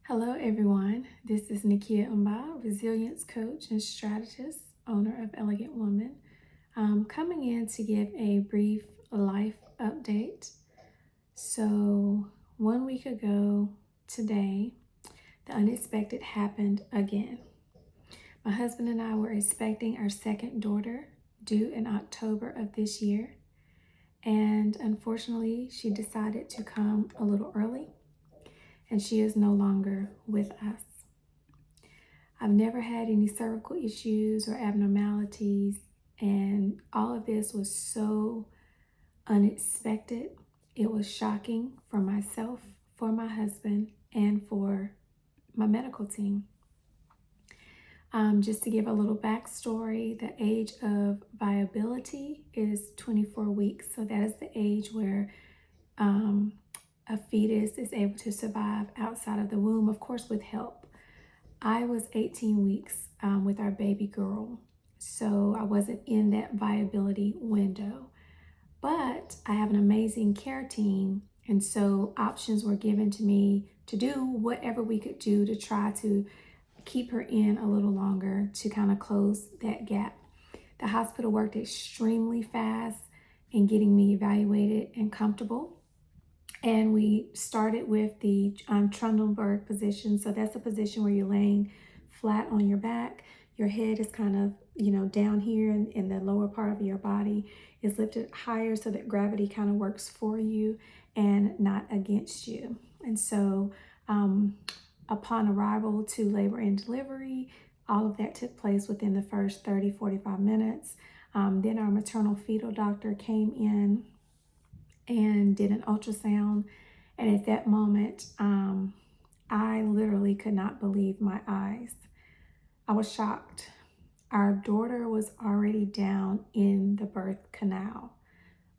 Hello, everyone. This is Nikia Umba, resilience coach and strategist, owner of Elegant Woman, coming in to give a brief life update. So, 1 week ago today, the unexpected happened again. My husband and I were expecting our second daughter due in October of this year, and unfortunately, she decided to come a little early, and she is no longer with us. I've never had any cervical issues or abnormalities, and all of this was so unexpected. It was shocking for myself, for my husband, and for my medical team. Just to give a little backstory, the age of viability is 24 weeks. So that is the age where a fetus is able to survive outside of the womb, of course, with help. I was 18 weeks with our baby girl, so I wasn't in that viability window. But I have an amazing care team, and so options were given to me to do whatever we could do to try to keep her in a little longer to kind of close that gap. The hospital worked extremely fast in getting me evaluated and comfortable. And we started with the Trundleberg position. So that's a position where you're laying flat on your back. Your head is kind of, down here, and the lower part of your body is lifted higher so that gravity kind of works for you and not against you. And so upon arrival to labor and delivery, all of that took place within the first 30-45 minutes. Then our maternal fetal doctor came in and did an ultrasound. And at that moment, I literally could not believe my eyes. I was shocked. Our daughter was already down in the birth canal.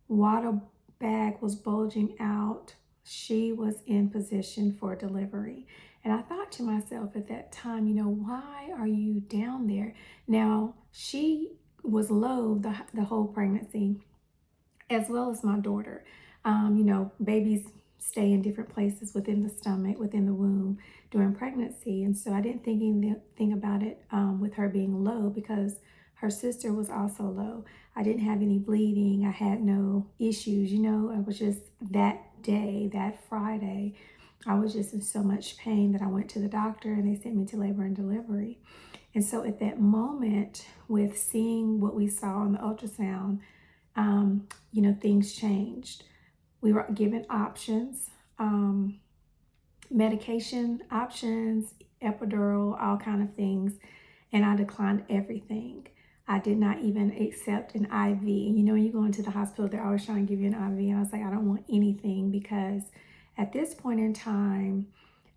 Water bag was bulging out. She was in position for delivery. And I thought to myself at that time, why are you down there? Now, she was low the whole pregnancy, as well as my daughter. Babies stay in different places within the stomach, within the womb during pregnancy. And so I didn't think anything about it with her being low because her sister was also low. I didn't have any bleeding. I had no issues. It was just that day, that Friday, I was just in so much pain that I went to the doctor and they sent me to labor and delivery. And so at that moment, with seeing what we saw on the ultrasound, things changed. We were given options, medication options, epidural, all kind of things, and I declined everything. I did not even accept an IV. When you go into the hospital, they're always trying to give you an IV, and I was like, I don't want anything, because at this point in time,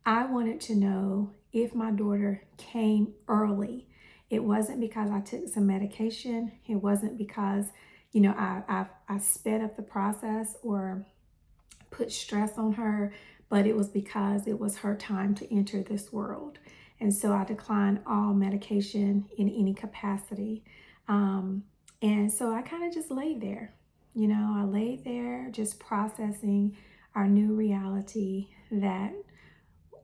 I wanted to know if my daughter came early. It wasn't because I took some medication. It wasn't because I sped up the process or put stress on her, but it was because it was her time to enter this world. And so I declined all medication in any capacity. And so I kind of just laid there. I laid there just processing our new reality that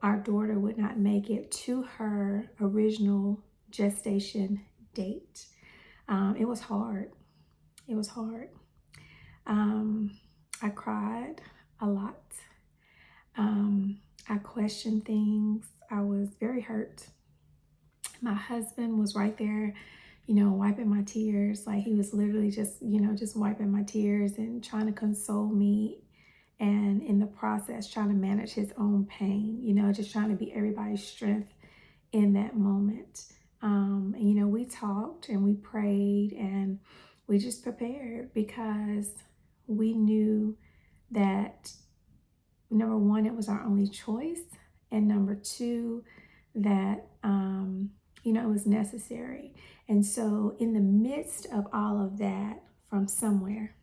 our daughter would not make it to her original gestation date. It was hard. It was hard. I cried a lot. I questioned things. I was very hurt. My husband was right there, wiping my tears. Like, he was literally just wiping my tears and trying to console me. And in the process, trying to manage his own pain, just trying to be everybody's strength in that moment. We talked and we prayed and we just prepared, because we knew that, number one, it was our only choice, and number two, that it was necessary. And so in the midst of all of that, from somewhere,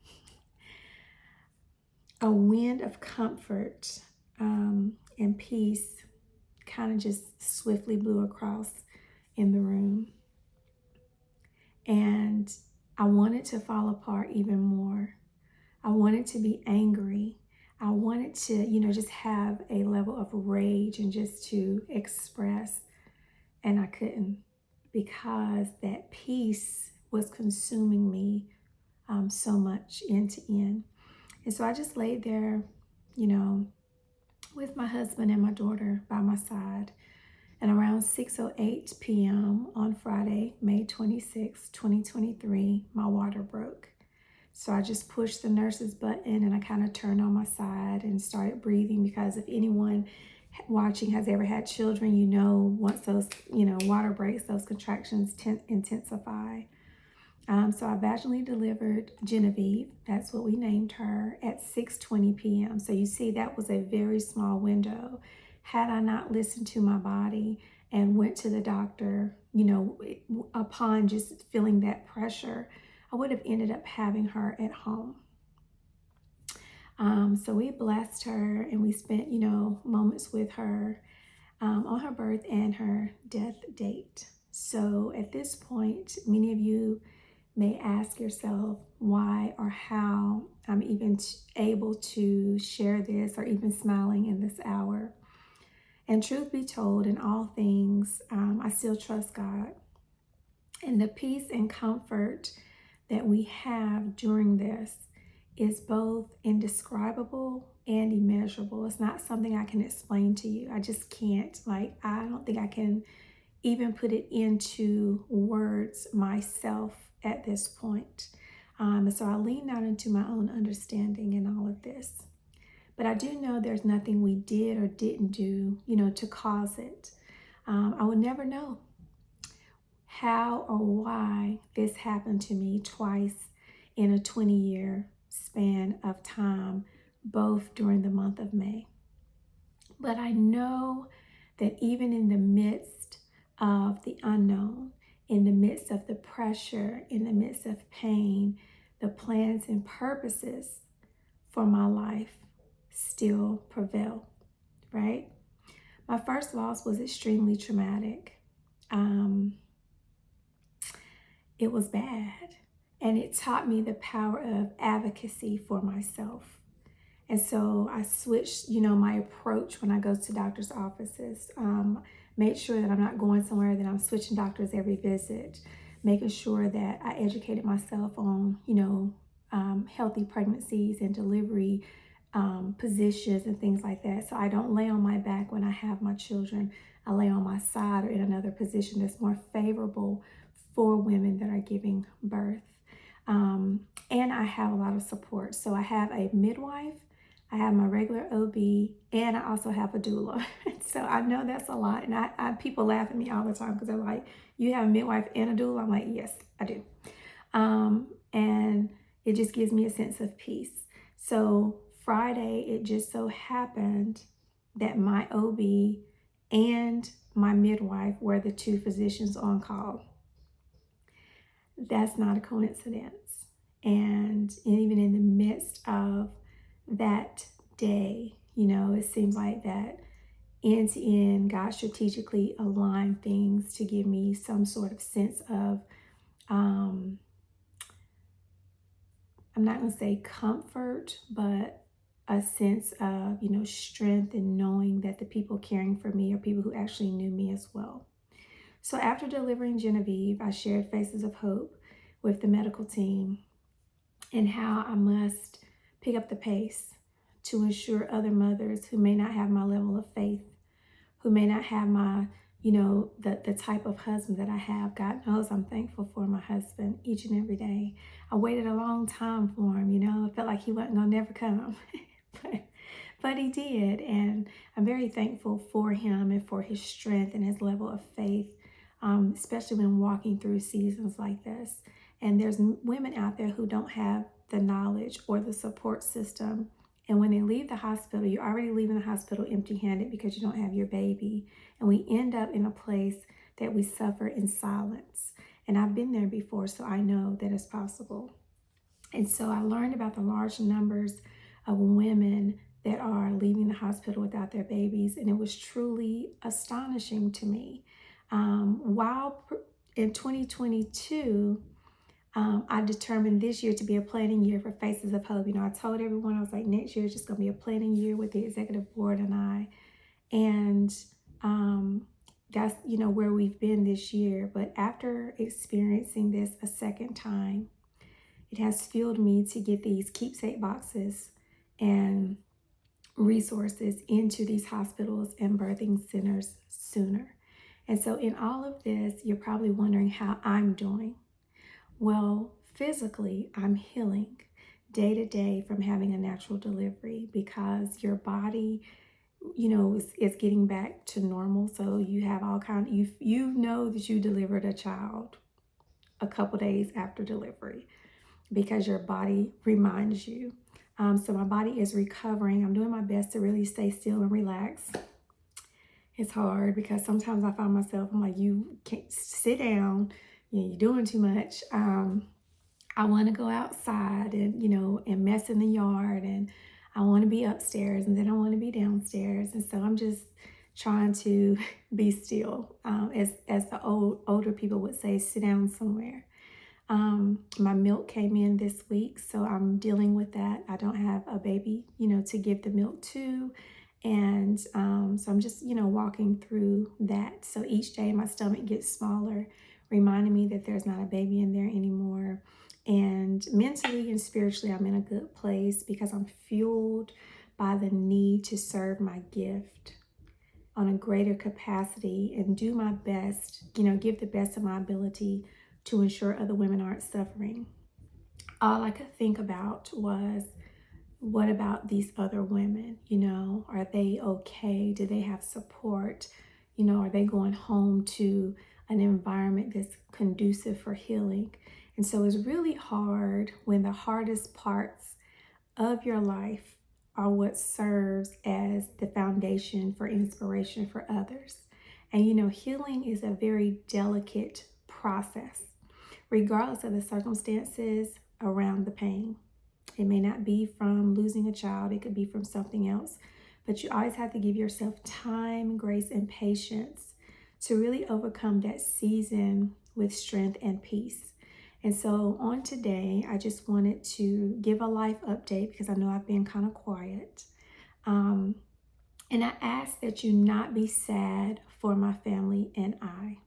a wind of comfort and peace kind of just swiftly blew across in the room. And I wanted to fall apart even more. I wanted to be angry. I wanted to, just have a level of rage and just to express, and I couldn't, because that peace was consuming me so much end to end. And so I just laid there, you know, with my husband and my daughter by my side. And around 6:08 p.m. on Friday, May 26, 2023, my water broke. So I just pushed the nurse's button and I kind of turned on my side and started breathing, because if anyone watching has ever had children, once those, water breaks, those contractions intensify. So I vaginally delivered Genevieve, that's what we named her, at 6:20 p.m. So you see, that was a very small window. Had I not listened to my body and went to the doctor, upon just feeling that pressure, I would have ended up having her at home. So we blessed her and we spent, moments with her on her birth and her death date. So at this point, many of you may ask yourself why or how I'm even able to share this or even smiling in this hour. And truth be told, in all things, I still trust God. And the peace and comfort that we have during this is both indescribable and immeasurable. It's not something I can explain to you. I just can't. I don't think I can even put it into words myself at this point. And so I lean out into my own understanding in all of this. But I do know there's nothing we did or didn't do, to cause it. I will never know how or why this happened to me twice in a 20-year span of time, both during the month of May. But I know that even in the midst of the unknown, in the midst of the pressure, in the midst of pain, the plans and purposes for my life still prevail, right? My first loss was extremely traumatic. It was bad, and it taught me the power of advocacy for myself. And so I switched, my approach when I go to doctor's offices. Made sure that I'm not going somewhere that I'm switching doctors every visit, making sure that I educated myself on, healthy pregnancies and delivery positions and things like that. So I don't lay on my back when I have my children. I lay on my side or in another position that's more favorable for women that are giving birth. And I have a lot of support. So I have a midwife, I have my regular OB, and I also have a doula. So I know that's a lot. And I people laugh at me all the time because they're like, you have a midwife and a doula? I'm like, yes, I do. And it just gives me a sense of peace. So Friday, it just so happened that my OB and my midwife were the two physicians on call. That's not a coincidence. And even in the midst of that day, it seems like that end to end, God strategically aligned things to give me some sort of sense of, I'm not going to say comfort, but a sense of, strength and knowing that the people caring for me are people who actually knew me as well. So after delivering Genevieve, I shared Faces of Hope with the medical team and how I must pick up the pace to ensure other mothers who may not have my level of faith, who may not have my, the type of husband that I have. God knows I'm thankful for my husband each and every day. I waited a long time for him, I felt like he wasn't gonna never come. But he did, and I'm very thankful for him and for his strength and his level of faith, especially when walking through seasons like this. And there's women out there who don't have the knowledge or the support system. And when they leave the hospital, you're already leaving the hospital empty-handed because you don't have your baby. And we end up in a place that we suffer in silence. And I've been there before, so I know that it's possible. And so I learned about the large numbers of women that are leaving the hospital without their babies. And it was truly astonishing to me. While in 2022, I determined this year to be a planning year for Faces of Hope. I told everyone, I was like, next year is just going to be a planning year with the executive board and I. And that's, where we've been this year. But after experiencing this a second time, it has fueled me to get these keepsake boxes and resources into these hospitals and birthing centers sooner. And so in all of this, you're probably wondering how I'm doing. Well, physically, I'm healing day to day from having a natural delivery because your body, is getting back to normal. So you have all kind of, you know that you delivered a child a couple days after delivery because your body reminds you. So my body is recovering. I'm doing my best to really stay still and relax. It's hard because sometimes I find myself, I'm like, you can't sit down, you're doing too much. I want to go outside and, and mess in the yard, and I want to be upstairs and then I want to be downstairs. And so I'm just trying to be still. As the older people would say, sit down somewhere. My milk came in this week, so I'm dealing with that. I don't have a baby, to give the milk to. And so I'm just, walking through that. So each day my stomach gets smaller, reminding me that there's not a baby in there anymore. And mentally and spiritually, I'm in a good place because I'm fueled by the need to serve my gift on a greater capacity and do my best, give the best of my ability to ensure other women aren't suffering. All I could think about was, what about these other women? Are they okay? Do they have support? Are they going home to an environment that's conducive for healing? And so it's really hard when the hardest parts of your life are what serves as the foundation for inspiration for others. And healing is a very delicate process, regardless of the circumstances around the pain. It may not be from losing a child, it could be from something else. But you always have to give yourself time, grace, and patience to really overcome that season with strength and peace. And so on today, I just wanted to give a life update because I know I've been kind of quiet. And I ask that you not be sad for my family and I.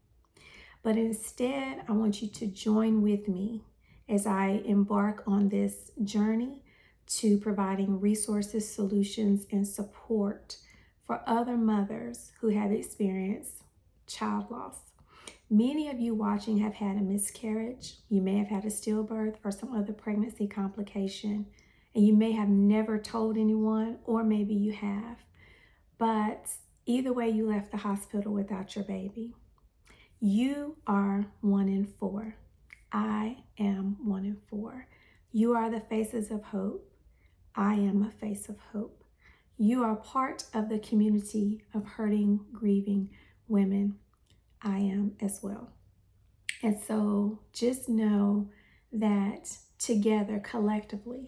But instead, I want you to join with me as I embark on this journey to providing resources, solutions, and support for other mothers who have experienced child loss. Many of you watching have had a miscarriage. You may have had a stillbirth or some other pregnancy complication, and you may have never told anyone, or maybe you have. But either way, you left the hospital without your baby. You are 1 in 4. I am 1 in 4. You are the faces of hope. I am a face of hope. You are part of the community of hurting, grieving women. I am as well. And so just know that together, collectively,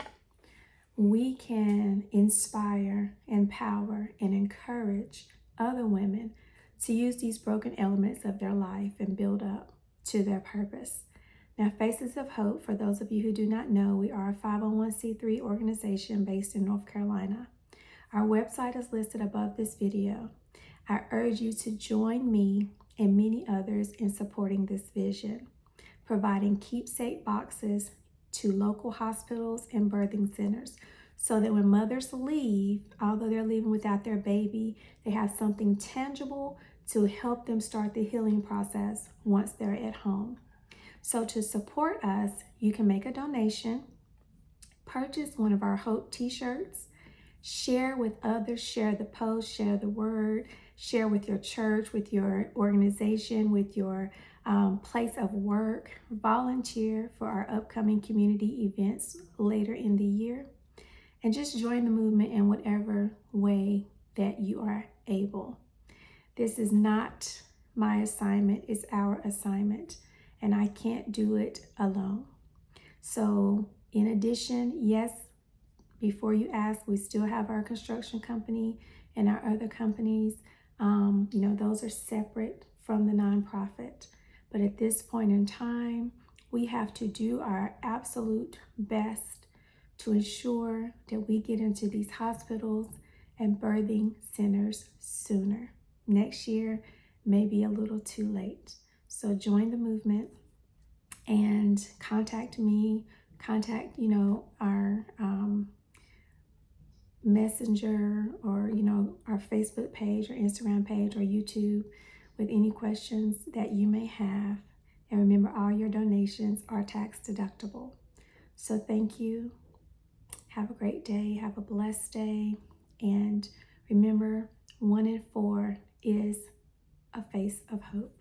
we can inspire, empower, and encourage other women to use these broken elements of their life and build up to their purpose. Now, Faces of Hope, for those of you who do not know, we are a 501c3 organization based in North Carolina. Our website is listed above this video. I urge you to join me and many others in supporting this vision, providing keepsake boxes to local hospitals and birthing centers so that when mothers leave, although they're leaving without their baby, they have something tangible to help them start the healing process once they're at home. So to support us, you can make a donation, purchase one of our Hope t-shirts, share with others, share the post, share the word, share with your church, with your organization, with your place of work, volunteer for our upcoming community events later in the year, and just join the movement in whatever way that you are able. This is not my assignment, it's our assignment, and I can't do it alone. So in addition, yes, before you ask, we still have our construction company and our other companies. Those are separate from the nonprofit. But at this point in time, We have to do our absolute best to ensure that we get into these hospitals and birthing centers sooner. Next year may be a little too late. So join the movement and contact me, contact, our messenger, or, our Facebook page or Instagram page or YouTube with any questions that you may have. And remember, all your donations are tax deductible. So thank you. Have a great day. Have a blessed day. And remember, 1 in 4 is a face of hope.